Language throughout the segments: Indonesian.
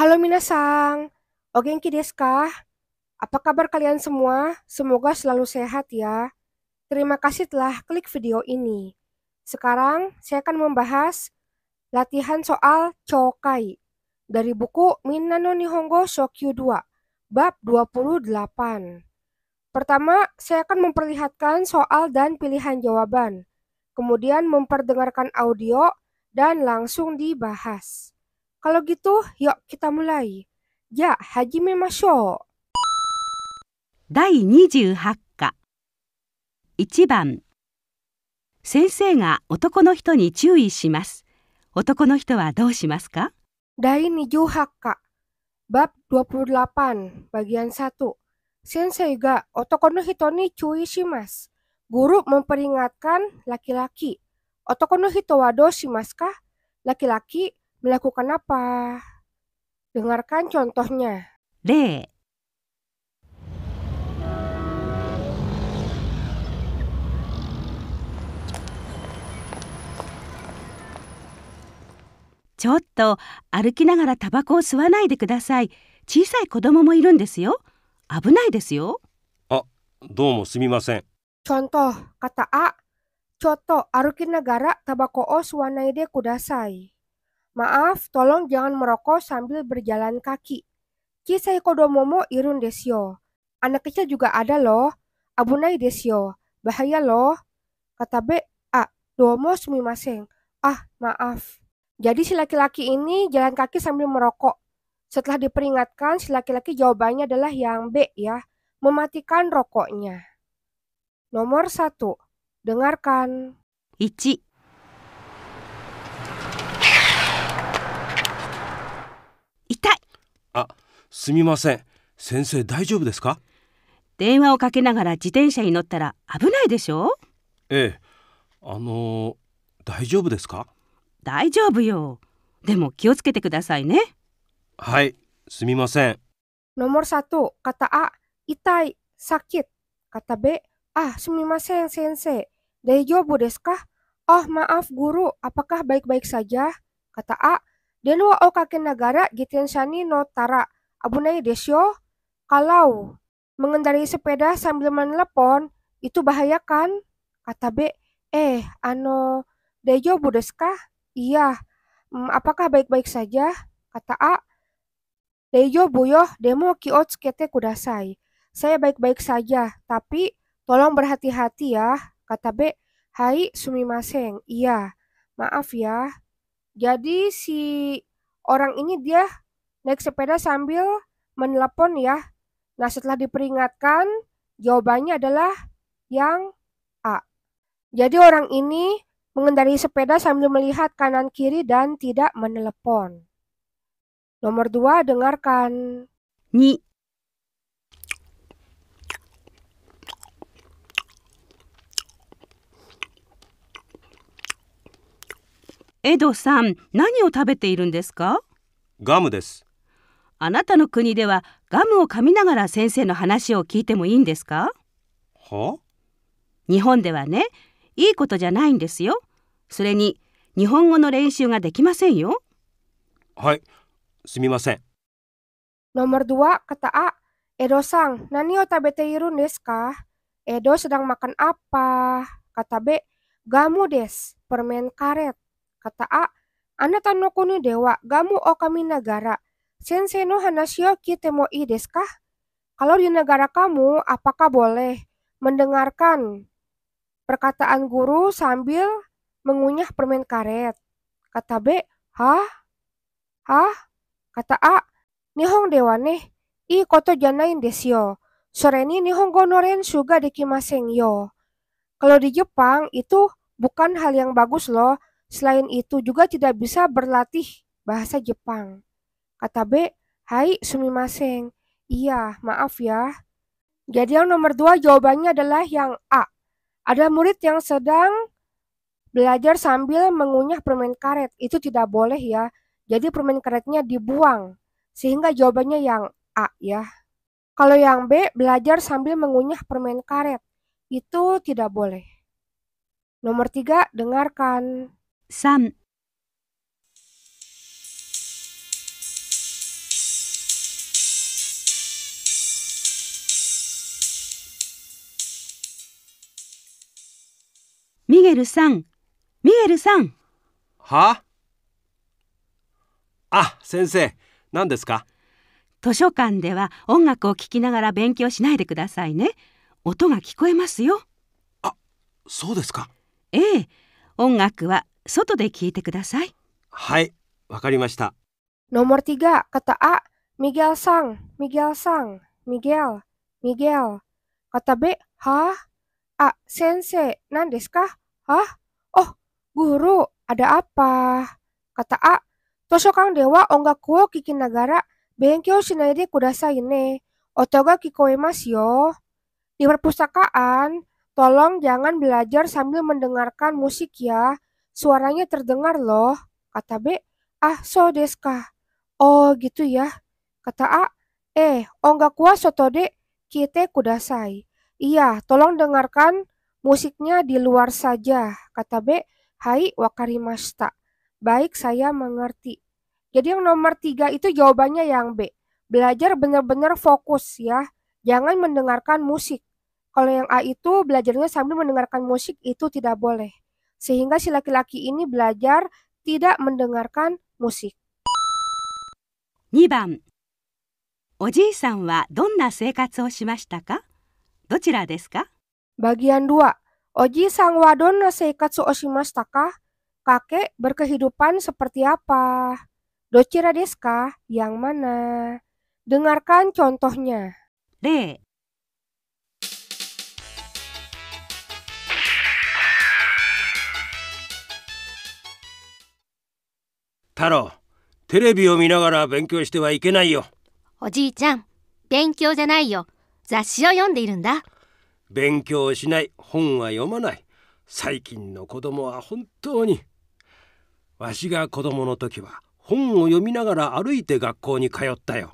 Halo minasang, o genki desu ka? Apa kabar kalian semua? Semoga selalu sehat ya. Terima kasih telah klik video ini. Sekarang saya akan membahas latihan soal Chokai dari buku Minna no Nihongo Shokyu 2, bab 28. Pertama, saya akan memperlihatkan soal dan pilihan jawaban. Kemudian memperdengarkan audio dan langsung dibahas. Kalau gitu, yuk kita mulai. Ya, hajimemashou. 第28課1番先生が男の人に注意します。男の人はどうしますか？ Dari Nijuhaka, bab 28, bagian 1. Sensei ga otoko no hito ni cui shimasu. Guru memperingatkan laki-laki. Otoko no hito wa dou shimasu ka? Laki-laki melakukan apa? Dengarkan contohnya. 例ちょっと歩きながらタバコを吸わないでください。小さい子供もいるんですよ。危ないですよ。どうもすみません。 Contoh, kata A. Choto aruki nagara tabako o suwanaide kudasai. Maaf, tolong jangan merokok sambil berjalan kaki. Chisai kodomo mo irun desyo. Anak kecil juga ada loh. Abunai desyo. Bahaya loh. Kata B. A. Domo sumimasen. Maaf. Jadi si laki-laki ini jalan kaki sambil merokok. Setelah diperingatkan, si laki-laki jawabannya adalah yang B ya. Mematikan rokoknya. Nomor 1. Dengarkan. 1痛い。すみません。先生大丈夫ですか？電話をかけながら自転車に乗ったら危ないでしょ？ええ。大丈夫ですか？大丈夫よ。でも気をつけてくださいね。はい、すみません。 Nomor 1. Kata A. Itai, sakit. Kata B. Sumimasen sensei. Daijoubu desu ka? Oh, maaf guru, apakah baik-baik saja? Kata A. Denwa o kakenagara jitensha ni no tara. Abunai desu yo? Kalau mengendarai sepeda sambil menelepon, itu bahaya kan? Kata B. Daijoubu desu ka? Iya. Apakah baik-baik saja? Kata A. Daijoubu yo, demo ki o tsukete kudasai. Saya baik-baik saja, tapi tolong berhati-hati ya. Kata B. Hai, sumimasen. Iya, maaf ya. Jadi si orang ini dia naik sepeda sambil menelepon ya. Nah, setelah diperingatkan, jawabannya adalah yang A. Jadi orang ini mengendarai sepeda sambil melihat kanan kiri dan tidak menelepon. Nomor 2, dengarkan. 2エドさん、何を食べているんですか？ガムです。あなたの国ではガムを噛みながら先生の話を聞いてもいいんですか？は？日本ではね、いいことじゃないんですよ。それに、日本語の練習ができませんよ。はい、すみません。 Nomor 2, kata A. Edo-san, nani o tabete irun desu ka? Edo sedang makan apa? Kata B. Gamu desu, permen karet. Kata A. Anata no kuni dewa, gamu o kami nagara. Sensei no hanashi o kite mo ii desu ka? Kalau di negara kamu, apakah boleh mendengarkan perkataan guru sambil mengunyah permen karet? Kata B. Hah? Kata A. Nihon dewa ne, ii koto janai desu yo. Sore ni nihongo no renshu ga dekimasen yo. Kalau di Jepang itu bukan hal yang bagus loh. Selain itu juga tidak bisa berlatih bahasa Jepang. Kata B. Hai, sumimasen. Iya, maaf ya. Jadi yang nomor 2 jawabannya adalah yang A. Ada murid yang sedang belajar sambil mengunyah permen karet. Itu tidak boleh ya. Jadi permen karetnya dibuang. Sehingga jawabannya yang A ya. Kalau yang B, belajar sambil mengunyah permen karet. Itu tidak boleh. Nomor 3, dengarkan. 3ミゲルさん、ミゲルさん。はあ、先生、何ですか？図書館では音楽を聴きながら勉強しないでくださいね。音が聞こえますよ。あ、そうですか。ええ、音楽は外で聴いてください。はい、わかりました。Nomor 3, kata A, Miguel Sang, Miguel Sang, Miguel, Miguel. Kata B, hah? A, sensei, nan desu ka? Hah? Oh, guru, ada apa? Kata A, Toshokan de wa ongaku wo kikinagara benkyou shinai de kudasai ne. Oto ga kikoemasu yo. Di perpustakaan, tolong jangan belajar sambil mendengarkan musik ya. Suaranya terdengar loh. Kata B, ah, so desu ka? Oh, gitu ya. Kata A, ongaku wa soto de kite kudasai. Iya, tolong dengarkan musiknya di luar saja. Kata B, hai wakarimashita. Baik, saya mengerti. Jadi yang nomor 3 itu jawabannya yang B. Belajar benar-benar fokus ya. Jangan mendengarkan musik. Kalau yang A itu belajarnya sambil mendengarkan musik itu tidak boleh. Sehingga si laki-laki ini belajar tidak mendengarkan musik. 2番、おじいさんはどんな生活をしましたか？どちらですか？ Bagian 2. Oji sang wa donna seikatsu o shimashita ka? Kakek berkehidupan seperti apa? Dochira desu ka? Yang mana? Dengarkan contohnya. 例、太郎、テレビを見ながら勉強してはいけないよ。おじいちゃん、勉強じゃないよ。雑誌を読んでいるんだ。勉強しない、本は読まない。最近の子供は本当に。わしが子供の時は本を読みながら歩いて学校に通ったよ。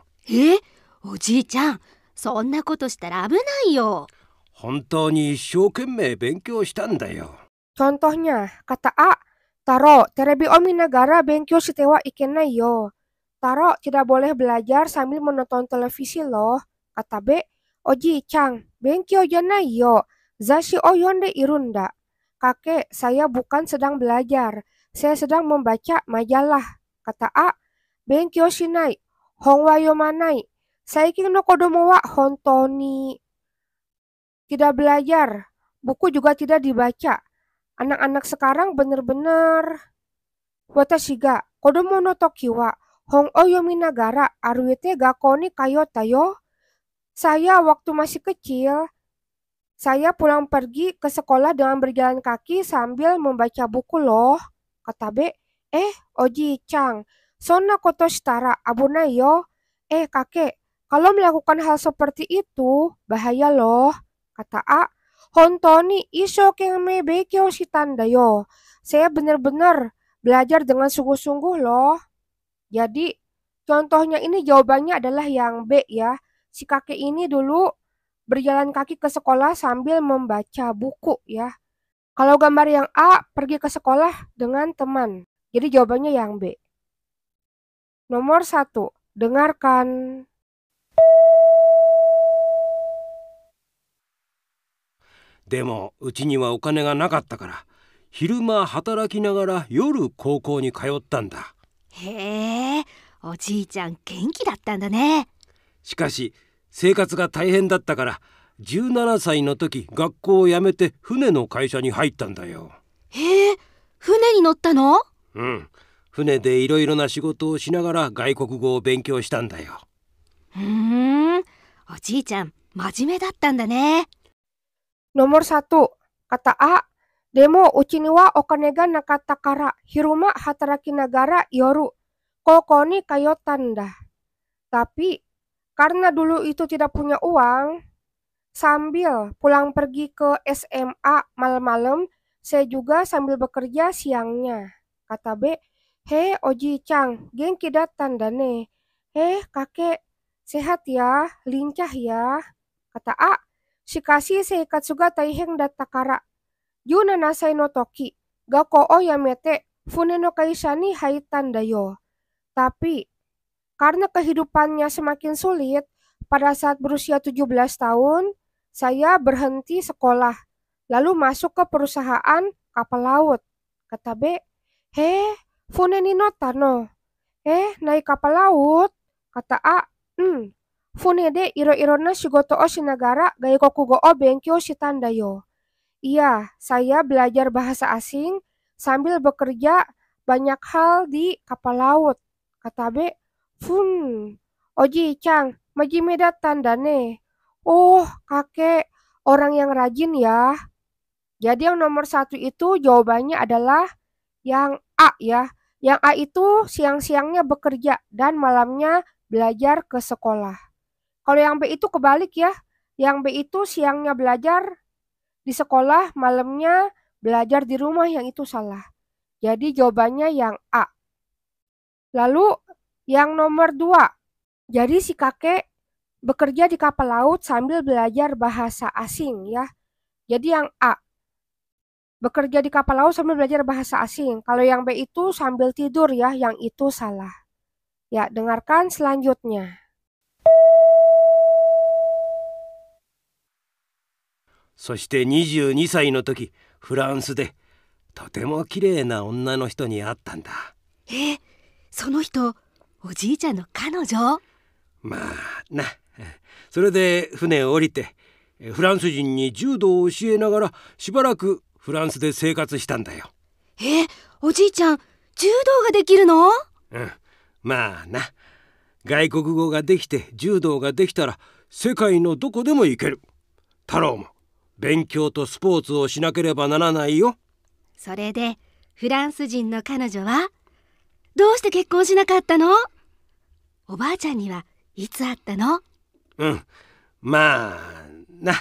おじいちゃん、そんなことしたら危ないよ。本当に一生懸命勉強したんだよ。Contohnya, kata A, Taro, terebi o minagara benkyou shite wa ikenai yo. Taro, tidak boleh belajar sambil menonton televisi loh. Kata B, Oji-chan, benkyou janai yo. Zashi o yonde irunda. Kakek, saya bukan sedang belajar. Saya sedang membaca majalah. Kata A, benkyou shinai. Hon wa yomanai. Saikin no kodomo wa hontoni. Tidak belajar. Buku juga tidak dibaca. Anak-anak sekarang benar-benar. Watashi ga kodomo no toki wa hon o yominagara aruite gakko ni kayota yo. Saya waktu masih kecil, saya pulang pergi ke sekolah dengan berjalan kaki sambil membaca buku loh. Kata B, Oji-chan, sonna koto shitara abunai yo. Kakek, kalau melakukan hal seperti itu, bahaya loh. Kata A, Hontoni ishokenmei bekyou shitan da yo. Saya benar-benar belajar dengan sungguh-sungguh loh. Jadi, contohnya ini jawabannya adalah yang B ya. Si kakek ini dulu berjalan kaki ke sekolah sambil membaca buku ya. Kalau gambar yang A, pergi ke sekolah dengan teman. Jadi jawabannya yang B. Nomor 1, dengarkan. でもうちにはお金がなかったから昼間働きながら夜高校に通ったんだ。へえ、おじいちゃん元気だったんだね。しかし生活が大変だったから17歳の時学校を辞めて船の会社に入ったんだよ。へえ、船に乗ったの？うん、船でいろいろな仕事をしながら外国語を勉強したんだよ。おじいちゃん真面目だったんだね。Nomor 1, kata A, Demo uchi ni wa okane ga nakatta kara hiruma hataraki nagara yoru koko ni kayotan da. Tapi karena dulu itu tidak punya uang, sambil pulang pergi ke SMA malam-malam, saya juga sambil bekerja siangnya. Kata B, Oji-chan, genki dattan da ne. Kakek, sehat ya, lincah ya. Kata A, Shikashi seikatsu ga taihen datta kara. 17 歳の時、学校を辞めて船の会社に入ったんだよ. Tapi, karena kehidupannya semakin sulit, pada saat berusia 17 tahun, saya berhenti sekolah, lalu masuk ke perusahaan kapal laut. Kata B, he, fune ni nota no. Naik kapal laut? Kata A, fune de iro-irona shigoto o shinagara gaikokugo o benkyou shitanda yo. Iya, saya belajar bahasa asing sambil bekerja banyak hal di kapal laut. Kata B, Oji-chan, majime dattanda ne. Oh, kakek, orang yang rajin ya. Jadi yang nomor 1 itu jawabannya adalah yang A ya. Yang A itu siang-siangnya bekerja dan malamnya belajar ke sekolah. Kalau yang B itu kebalik ya. Yang B itu siangnya belajar di sekolah, malamnya belajar di rumah, yang itu salah. Jadi jawabannya yang A. Lalu yang nomor 2. Jadi si kakek bekerja di kapal laut sambil belajar bahasa asing ya. Jadi yang A. Bekerja di kapal laut sambil belajar bahasa asing. Kalau yang B itu sambil tidur ya, yang itu salah. Ya, dengarkan selanjutnya. そして22歳の時、フランスでとても綺麗な女の人に会ったんだ。その人、おじいちゃんの彼女？まあな。それで船を降りてフランス人に柔道を教えながらしばらくフランスで生活したんだよ。おじいちゃん、柔道ができるの？まあな。外国語ができて柔道ができたら世界のどこでも行ける。太郎も勉強とスポーツをしなければならないよ。それでフランス人の彼女はどうして結婚しなかったの？おばあちゃんにはいつ会ったの？まあな。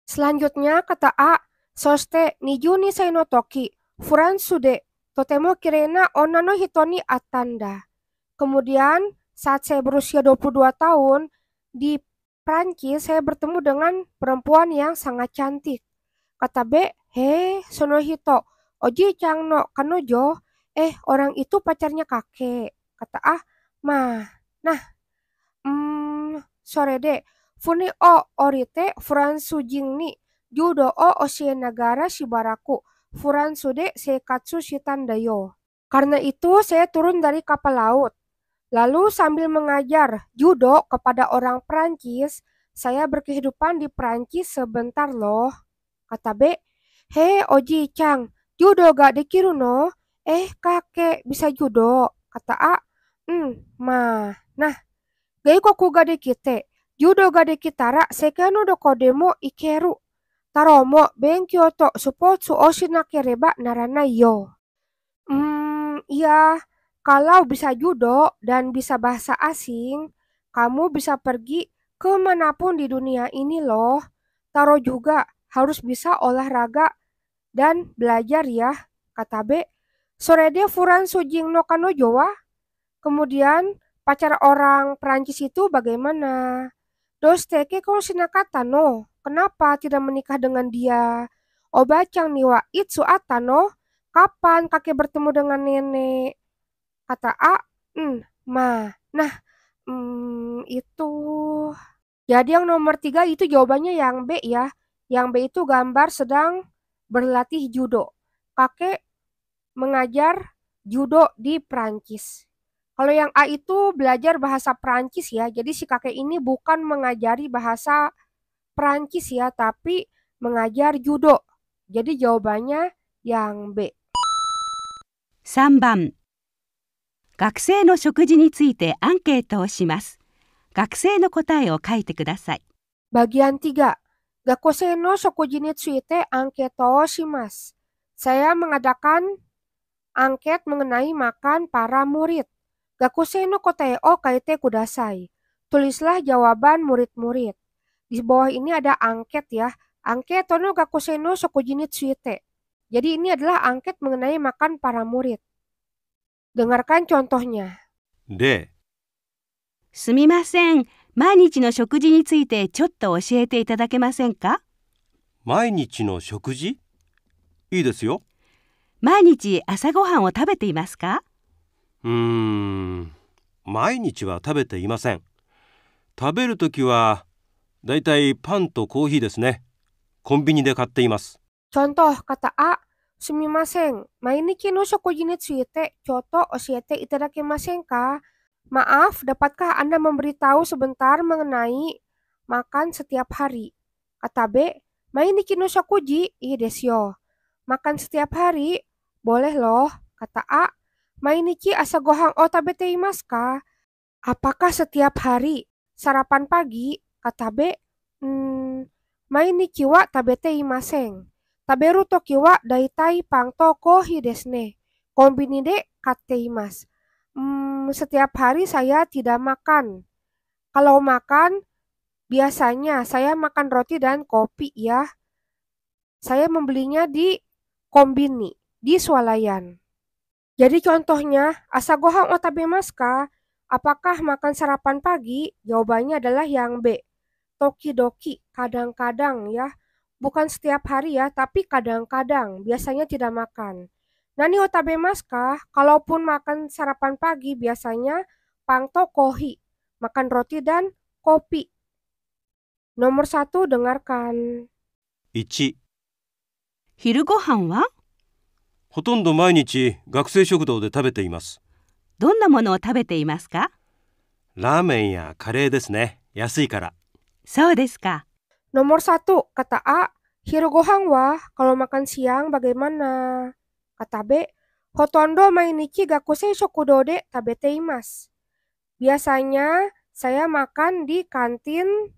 Selanjutnya kata A, soste nijuni sai no toki, furansu de totemo kirena onna no hito ni atanda. Kemudian saat saya berusia 22 tahun, di Prancis saya bertemu dengan perempuan yang sangat cantik. Kata B, sono hito, oji-chan no kanojo, orang itu pacarnya kakek. Kata A, sore de, fune o orite furansu jing ni, judo o oshienagara shibaraku, furansu de seikatsu shitanda yo. Karena itu saya turun dari kapal laut. Lalu sambil mengajar judo kepada orang Prancis, saya berkehidupan di Prancis sebentar loh. Kata B, oji-chan, judo ga dekiru no? Kakek bisa judo. Kata A, gaikoku ga dekite, judo ga dekitara sekai no doko demo ikeru. Taro mo benkyou to supotsu o shinakereba naranai yo. Iya. Kalau bisa judo dan bisa bahasa asing, kamu bisa pergi kemanapun di dunia ini loh. Taro juga harus bisa olahraga dan belajar ya, kata B. Sore de furansu jing no kanojo wa? Kemudian pacar orang Prancis itu bagaimana? Dosteke kon shinakata no? Kenapa tidak menikah dengan dia? Oba-chan ni wa itsu atta no? Kapan kakek bertemu dengan nenek? Kata A, itu. Jadi yang nomor 3 itu jawabannya yang B ya. Yang B itu gambar sedang berlatih judo. Kakek mengajar judo di Prancis. Kalau yang A itu belajar bahasa Prancis ya. Jadi si kakek ini bukan mengajari bahasa Prancis ya, tapi mengajar judo. Jadi jawabannya yang B. 3番。学生の食事についてアンケートをします。学生の答えを書いてください。Bagian 3. Gakusei no shokuji ni tsuite anketo o shimasu. Saya mengadakan angket mengenai makan para murid. Gakusei no kotae o kaite kudasai. Tulislah jawaban murid-murid. Di bawah ini ada angket ya. Anketo no gakusei no shokuji ni tsuite. Jadi ini adalah angket mengenai makan para murid. Dengarkan contohnya. すみません。毎日の食事についてちょっと教えていただけませんか？毎日の食事？いいですよ。毎日朝ごはんを食べていますか？毎日は食べていません。食べるときはだいたいパンとコーヒーですね。コンビニで買っています。Contoh kata A, Sumimasen, mainiki no shokuji ni tsuite kyoto oshiete itadakimasen ka? Maaf, dapatkah Anda memberitahu sebentar mengenai makan setiap hari? Kata B, mainiki no shokuji ii desu yo. Makan setiap hari? Boleh loh. Kata A, mainiki asagohan o tabete imasu ka? Apakah setiap hari? Sarapan pagi? Kata B, mainiki wa tabete imasen. Taberu toki wa daitai pangto kohi desu ne. Konbini de katte imasu. Setiap hari saya tidak makan. Kalau makan, biasanya saya makan roti dan kopi ya. Saya membelinya di konbini, di swalayan. Jadi contohnya, asagohan o tabemasu ka? Apakah makan sarapan pagi? Jawabannya adalah yang B. Tokidoki, kadang-kadang ya. Bukan setiap hari ya, tapi kadang-kadang. Biasanya tidak makan. Nani o tabemasu ka? Kalaupun makan sarapan pagi, biasanya pangto kohi. Makan roti dan kopi. Nomor 1, dengarkan. 1、昼ご飯はほとんど毎日学生食堂で食べています。どんなものを食べていますか？ラーメンやカレーですね。安いから。そうですか。Nomor 1, kata A, hirugohan wa, kalau makan siang bagaimana? Kata B, hotondo mainichi gakusei shokudo de tabete imasu. Biasanya saya makan di kantin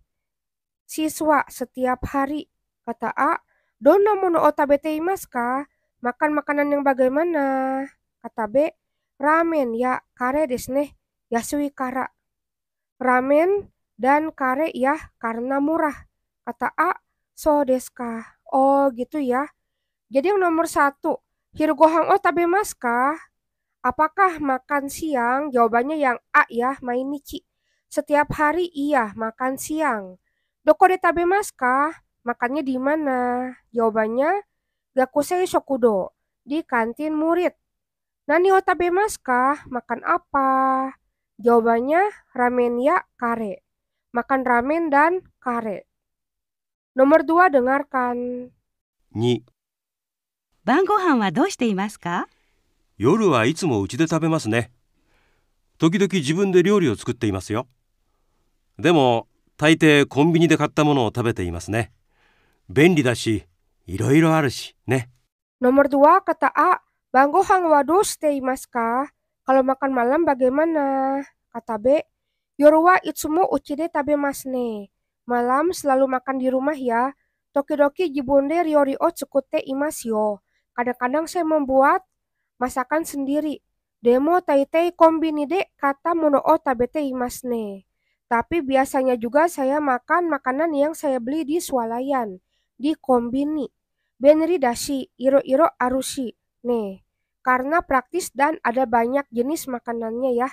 siswa setiap hari. Kata A, donna mono o tabete imasu ka? Makan makanan yang bagaimana? Kata B, ramen ya kare desu ne. Yasui kara. Ramen dan kare ya karena murah. Kata A, so desu ka? Oh gitu ya. Jadi yang nomor 1, hirugohan o tabemasu ka? Apakah makan siang? Jawabannya yang A ya, mainichi. Setiap hari iya makan siang. Doko de tabemasu ka? Makannya di mana? Jawabannya gakusei shokudo, di kantin murid. Nani o tabemasu ka? Makan apa? Jawabannya ramen ya kare. Makan ramen dan kare. Nomor 2, dengarkan. 2、晩ご飯はどうしていますか？夜はいつもうちで食べますね。時々自分で料理を作っていますよ。でも大抵コンビニで買ったものを食べていますね。便利だし、いろいろあるしね。Nomor 2, kata A, banggohan wa doshite imasu ka? Kalau makan malam bagaimana? Kata B, yoru wa itsumo uchi de tabemasu ne. Malam selalu makan di rumah ya. Tokidoki jibunde ryori o tsukute imasu yo. Kadang-kadang saya membuat masakan sendiri. Demo taitei konbini de kata mono o tabete imasu ne. Tapi biasanya juga saya makan makanan yang saya beli di swalayan, di konbini. Benri dashi, iro-iro arushi. Nih, karena praktis dan ada banyak jenis makanannya ya.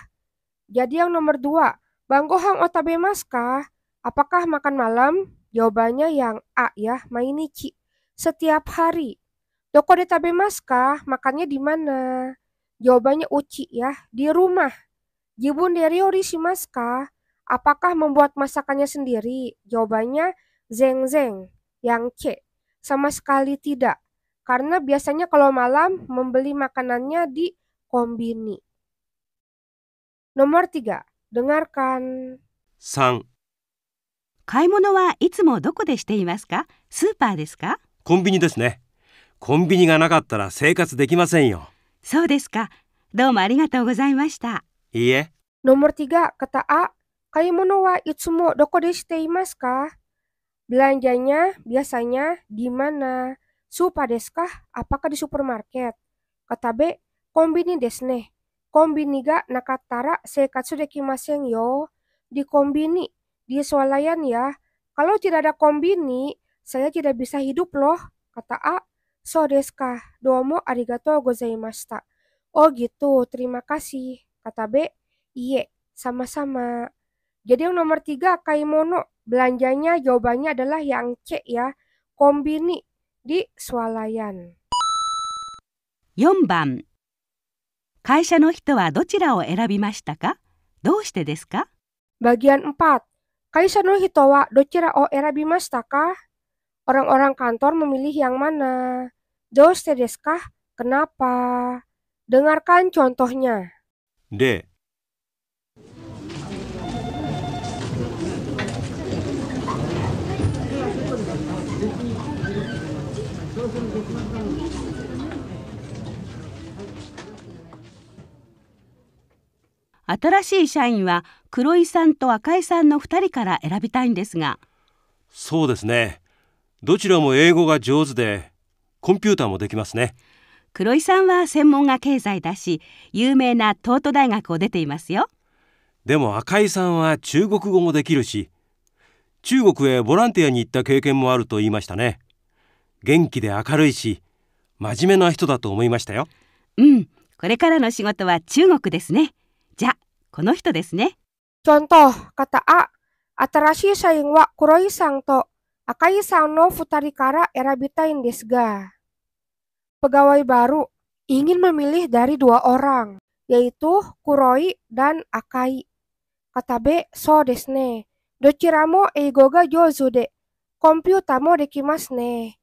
Jadi yang nomor 2, banggohan o tabemasu ka? Apakah makan malam? Jawabannya yang A ya, mainichi. Setiap hari. Doko de tabemasu ka? Makannya di mana? Jawabannya uchi ya, di rumah. Jibun de ryori shimasu ka? Apakah membuat masakannya sendiri? Jawabannya zeng-zeng, yang C. Sama sekali tidak. Karena biasanya kalau malam membeli makanannya di konbini. Nomor 3, dengarkan. 3、買い物はいつもどこでしていますか？スーパーですか？コンビニですね。コンビニがなかったら生活できませんよ。そうですか。どうもありがとうございました。いいえ。 Nomor 3, kata A, kaimono wa itsumo doko de shite imasu ka? Belanjanya biasanya di mana? Supa desu ka? Apakah di supermarket? Kata B, konbini desu ne. Konbini ga nakattara seikatsu dekimasen yo. Di konbini, di swalayan ya. Kalau tidak ada konbini, saya tidak bisa hidup loh. Kata A, so desu ka? Domo arigatou gozaimashita. Oh gitu, terima kasih. Kata B, iye, sama-sama. Jadi yang nomor 3, kaimono, belanjanya jawabannya adalah yang C ya, konbini, di swalayan. 4番。会社の人はどちらを選びましたか？どうしてですか？ Bagian 4, kaisha no hito wa dochira o erabimashita ka? Orang-orang kantor memilih yang mana? Doste desu ka? Kenapa? Dengarkan contohnya. De,新しい社員は黒井さんと赤井さんの2人から選びたいんですが、そうですね。どちらも英語が上手で、コンピューターもできますね。黒井さんは専門が経済だし、有名な東都大学を出ていますよ。でも赤井さんは中国語もできるし、中国へボランティアに行った経験もあると言いましたね。元気で明るいし、真面目な人だと思いましたよ。うん、これからの仕事は中国ですね。じゃあ、この人ですね。Contoh, kata A, Atarashi shaing wa kuroi sang to, Akai sang no futari kara erabitain desu ga. Pegawai baru ingin memilih dari dua orang, yaitu Kuroi dan Akai. Kata B, so desu ne. Dochira mo eigo ga jouzu de. Komputa mo dekimasu ne.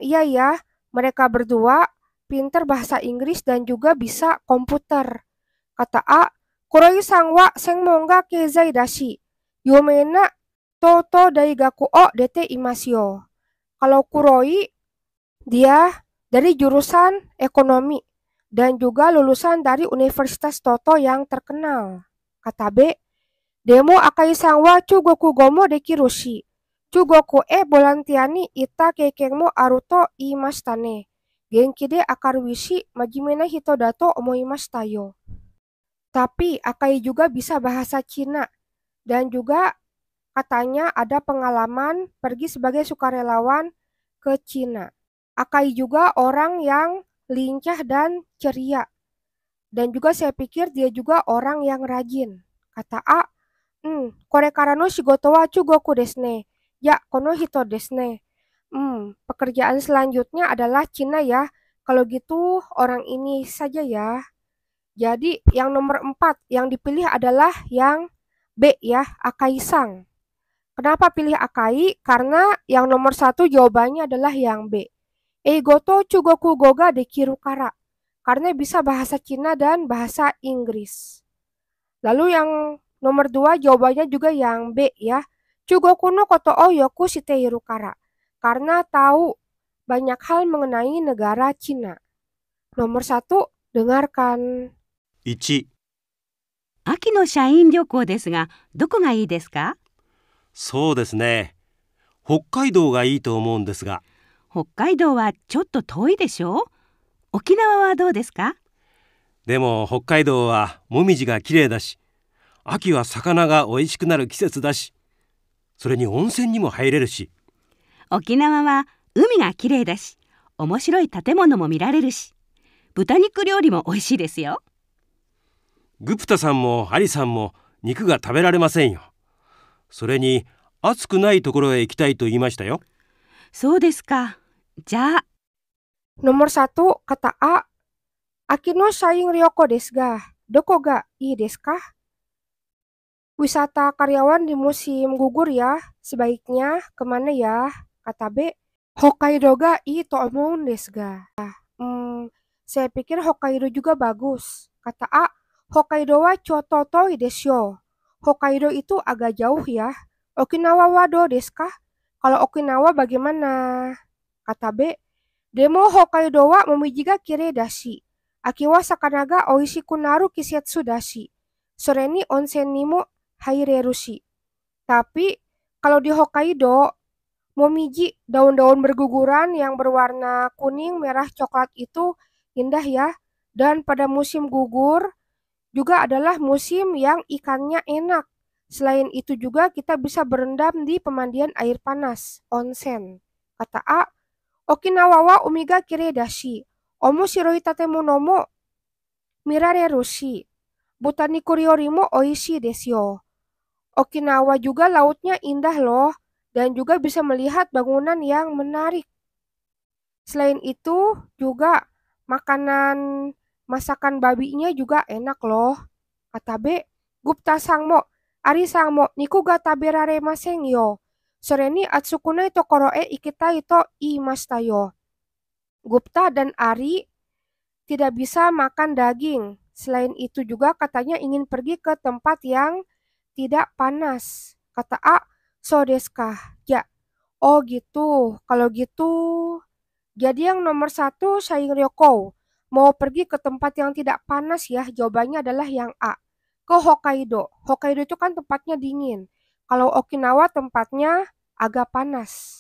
Iya ya, mereka berdua pintar bahasa Inggris dan juga bisa komputer. Kata A, Kuroi sang wa senmon ga keizai dashi. Yume na Toto daigaku o dete imasu yo. Kalau Kuroi, dia dari jurusan ekonomi dan juga lulusan dari Universitas Toto yang terkenal. Kata B, Demo Akai sang wa chugoku gomo dekirushi. Chugoku e bolantiani ita keiken mo aruto iimashita ne. Genki de akaruishi majime na hito da to omoimashita yo. Tapi Akai juga bisa bahasa Cina dan juga katanya ada pengalaman pergi sebagai sukarelawan ke Cina. Akai juga orang yang lincah dan ceria. Dan juga saya pikir dia juga orang yang rajin. Kata A, kore kara no shigoto wa chugoku desu ne. Ya, kono hito desu ne. Pekerjaan selanjutnya adalah Cina ya. Kalau gitu orang ini saja ya. Jadi yang nomor 4 yang dipilih adalah yang B ya, Akai-sang. Kenapa pilih Akai? Karena yang nomor 1 jawabannya adalah yang B. Eigoto chugoku goga dekiru kara. Karena bisa bahasa Cina dan bahasa Inggris. Lalu yang nomor 2 jawabannya juga yang B ya. Chugoku no koto o yoku shiteiru kara. Karena tahu banyak hal mengenai negara Cina. Nomor 1, dengarkan. 1、秋の社員旅行ですが、どこがいいですか？そうですね。北海道がいいと思うんですが。北海道はちょっと遠いでしょう？沖縄はどうですか？でも北海道はもみじがきれいだし、秋は魚がおいしくなる季節だし、それに温泉にも入れるし。沖縄は海がきれいだし、面白い建物も見られるし、豚肉料理も美味しいですよ。グプタさんもアリさんも肉が食べられませんよ。それに暑くないところへ行きたいと言いましたよ。そうですか。じゃあ。Nomor 1, kata A, Aki no shaing ryoko desu ga. Doko ga ii desu ka? Wisata karyawan di musim gugur ya. Sebaiknya kemana ya? Kata B, Hokkaido ga ii to omoun desu ga. Saya pikir Hokkaido juga bagus. Kata A, Hokkaido wa choto toi desu yo. Hokkaido itu agak jauh ya. Okinawa wa do desu ka? Kalau Okinawa bagaimana? Kata B, Demo Hokkaido wa momiji ga kirei dashi. Aki wa sakana ga oishiku naru kisetsu dashi. Sore ni onsen ni mo haireru shi. Tapi kalau di Hokkaido, momiji, daun-daun berguguran yang berwarna kuning, merah, coklat itu indah ya. Dan pada musim gugur juga adalah musim yang ikannya enak. Selain itu juga kita bisa berendam di pemandian air panas, onsen. Kata A, Okinawa wa umi ga kirei dashi. Omo shiroi tatemono mo mirareru shi. Botaniku ryori mo oishii desu yo. Okinawa juga lautnya indah loh dan juga bisa melihat bangunan yang menarik. Selain itu juga masakan babinya juga enak loh. Kata B, Gupta sang mo, Ari sang mo, niku ga taberaremasen yo. Sore ni atsukune tokoro e ikitai to iimashita yo. Gupta dan Ari tidak bisa makan daging. Selain itu juga katanya ingin pergi ke tempat yang tidak panas. Kata A, so desu ka? Ya. Oh gitu, kalau gitu. Jadi yang nomor 1, Shaing Ryoko. Mau pergi ke tempat yang tidak panas ya, jawabannya adalah yang A. Ke Hokkaido. Hokkaido itu kan tempatnya dingin. Kalau Okinawa tempatnya agak panas.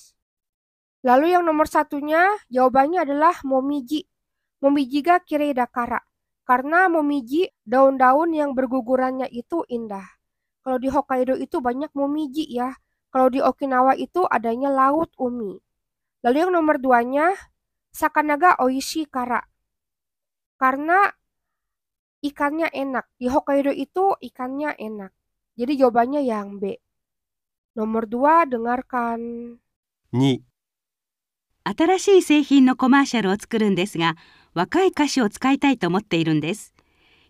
Lalu yang nomor 1-nya, jawabannya adalah momiji. Momiji ga kirei dakara. Karena momiji, daun-daun yang bergugurannya itu indah. Kalau di Hokkaido itu banyak momiji ya. Kalau di Okinawa itu adanya laut umi. Lalu yang nomor 2-nya, sakanaga oishi kara. Karena ikannya enak. Di Hokkaido itu ikannya enak. Jadi jawabannya yang B. Nomor 2, dengarkan. 2、新しい製品のコマーシャルを作るんですが、若い歌手を使いたいと思っているんです。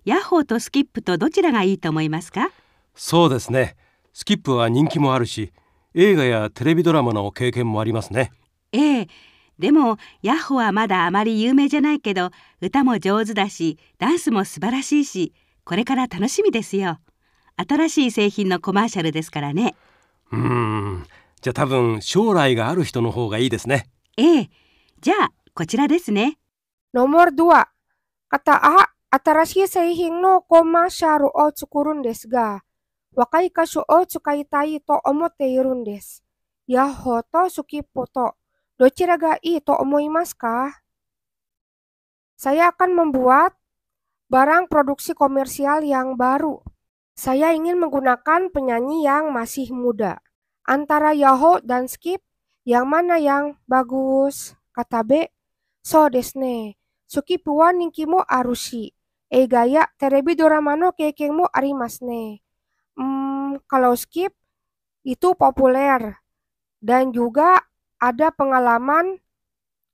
ヤッホーとスキップとどちらがいいと思いますか？そうですね。スキップは人気もあるし、映画やテレビドラマの経験もありますね。ええ、でもヤッホーはまだあまり有名じゃないけど、歌も上手だし、ダンスも素晴らしいし、これから楽しみですよ。新しい製品のコマーシャルですからね。じゃあ多分将来がある人の方がいいですね。ええ、じゃあこちらですね。Nomor 2. Kata A, atarashi seihing no komasharu o tsukurun desu ga, wakai kashu o tsukaitai to omotte irun desu. Yahoo to Sukipo to, dochira ga ii to omoimasu ka? Saya akan membuat barang produksi komersial yang baru. Saya ingin menggunakan penyanyi yang masih muda. Antara Yahoo dan Skip, yang mana yang bagus? Kata B, so desu ne. Sukipu wa ninki mo aru shi. Eiga ya terebi dorama no keiken mo arimasu ne. Kalau Skip itu populer dan juga ada pengalaman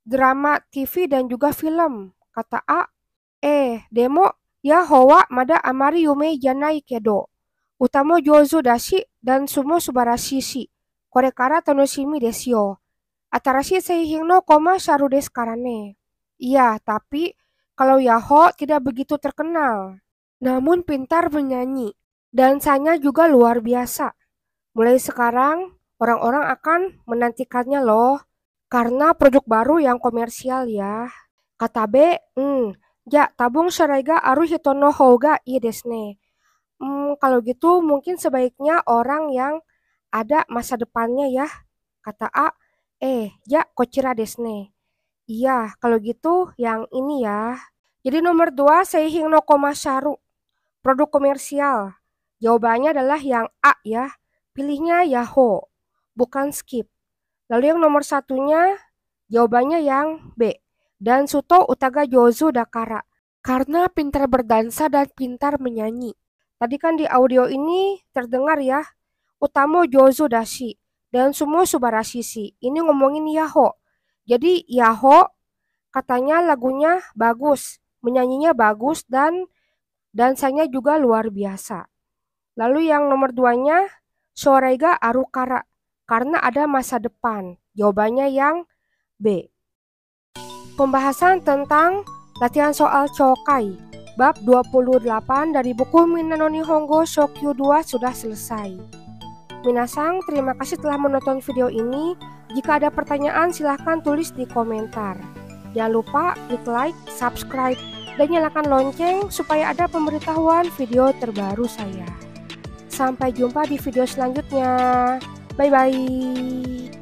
drama TV dan juga film. Kata A, demo Yahoo wa mada amari yume janai kedo. Utamo jozu dashi dan sumo subarashi shi. Kore kara tanoshimi desu yo. Atarashi seihing no komasharu desu kara ne. Iya, tapi kalau Yahoo tidak begitu terkenal. Namun pintar menyanyi. Dansanya juga luar biasa. Mulai sekarang, orang-orang akan menantikannya loh. Karena produk baru yang komersial ya. Kata B, ya tabung sharai ga aru hito no hou ga ii desu ne. Kalau gitu mungkin sebaiknya orang yang ada masa depannya ya. Kata A, ya kochira desu ne. Iya, kalau gitu yang ini ya. Jadi nomor 2, seihing no komasharu. Produk komersial. Jawabannya adalah yang A ya. Pilihnya Yahoo, bukan Skip. Lalu yang nomor 1-nya, jawabannya yang B. Dan Suto Utaga Jozu Dakara. Karena pintar berdansa dan pintar menyanyi. Tadi kan di audio ini terdengar ya. Utamo Jozu Dashi. Dan Sumo Subarashi shi. Ini ngomongin Yahoo. Jadi Yahoo katanya lagunya bagus, menyanyinya bagus dan dansanya juga luar biasa. Lalu yang nomor 2-nya, Shorei-ga Arukara, karena ada masa depan. Jawabannya yang B. Pembahasan tentang latihan soal Chokai, bab 28 dari buku Minna no Nihongo Shokyu 2 sudah selesai. Minasang, terima kasih telah menonton video ini. Jika ada pertanyaan silahkan tulis di komentar. Jangan lupa klik like, subscribe, dan nyalakan lonceng supaya ada pemberitahuan video terbaru saya. Sampai jumpa di video selanjutnya. Bye-bye.